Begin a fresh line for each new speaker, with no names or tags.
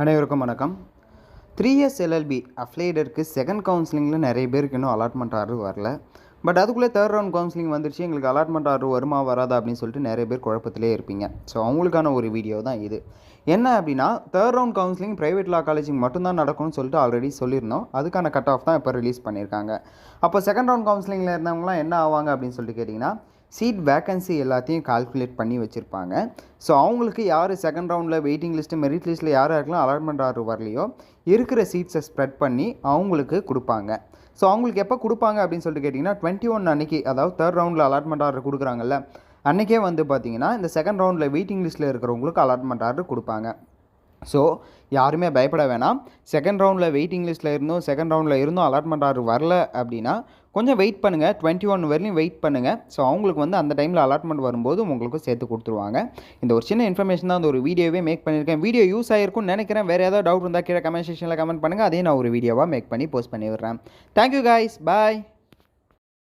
அனைவருக்கும் வணக்கம். 3 years LLB அஃப்ளைடருக்கு second கவுன்சிலிங்கில் நிறைய பேருக்கு இன்னும் அலாட்மெண்ட் ஆர்டர் வரல. பட் அதுக்குள்ளே தேர்ட் ரவுண்ட் கவுன்சிலிங் வந்துருச்சு, எங்களுக்கு அலாட்மெண்ட் ஆர்டர் வருமா வராதா அப்படின்னு சொல்லிட்டு நிறைய பேர் குழப்பத்திலே இருப்பீங்க. ஸோ அவங்களுக்கான ஒரு வீடியோ தான் இது. என்ன அப்படின்னா, தேர்ட் ரவுண்ட் கவுன்சிலிங் ப்ரைவேட் லா காலேஜுக்கு மட்டும்தான் நடக்கும்னு சொல்லிட்டு ஆல்ரெடி சொல்லியிருந்தோம். அதுக்கான கட் ஆஃப் தான் இப்போ ரிலீஸ் பண்ணியிருக்காங்க. அப்போ செகண்ட் ரவுண்ட் கவுன்சிலிங்கில் இருந்தவங்களாம் என்ன ஆவாங்க அப்படின்னு சொல்லிட்டு கேட்டிங்கன்னா, சீட் வேக்கன்சி எல்லாத்தையும் கால்குலேட் பண்ணி வச்சுருப்பாங்க. ஸோ அவங்களுக்கு யார் செகண்ட் ரவுண்டில் வெயிட்டிங் லிஸ்ட்டு மெரிட் லிஸ்ட்டில் யாருக்கெல்லாம் அலாட்மெண்ட் ஆர்டர் வரலையோ இருக்கிற சீட்ஸை ஸ்ப்ரெட் பண்ணி அவங்களுக்கு கொடுப்பாங்க. ஸோ அவங்களுக்கு எப்போ கொடுப்பாங்க அப்படின்னு சொல்லிட்டு கேட்டிங்கன்னா, 21 அன்றைக்கி, அதாவது தேர்ட் ரவுண்டில் அலாட்மெண்ட் ஆர்டர் கொடுக்குறாங்கல்ல, அன்றைக்கே வந்து பார்த்திங்கன்னா இந்த செகண்ட் ரவுண்டில் வெயிட்டிங் லிஸ்ட்டில் இருக்கிறவங்களுக்கு அலாட்மெண்ட் ஆர்டர் கொடுப்பாங்க. ஸோ யாருமே பயப்பட வேணாம். செகண்ட் ரவுண்டில் வெயிட்டிங் லிஸ்ட்டில் செகண்ட் ரவுண்டில் இருந்தும் அலாட்மெண்ட் ஆர்டர் வரல அப்படின்னா கொஞ்சம் வெயிட் பண்ணுங்கள். 21 வரையும் வெயிட் பண்ணுங்கள். ஸோ அவங்களுக்கு வந்து அந்த டைமில் அலாட்மெண்ட் வரும்போது உங்களுக்கு சேர்த்து கொடுத்துருவாங்க. இந்த ஒரு சின்ன இன்ஃபர்மேஷன் தான், அந்த ஒரு வீடியோவே மேக் பண்ணியிருக்கேன். வீடியோ யூஸ் ஆகிருக்கும்னு நினைக்கிறேன். வேறு ஏதாவது டவுட் இருந்தால் கீழே கமெண்ட் செக்ஷனில் கமெண்ட் பண்ணுங்கள். அதையும் நான் ஒரு வீடியோவாக மேக் பண்ணி போஸ்ட் பண்ணி விடுறேன். தேங்க்யூ காய்ஸ், பாய்.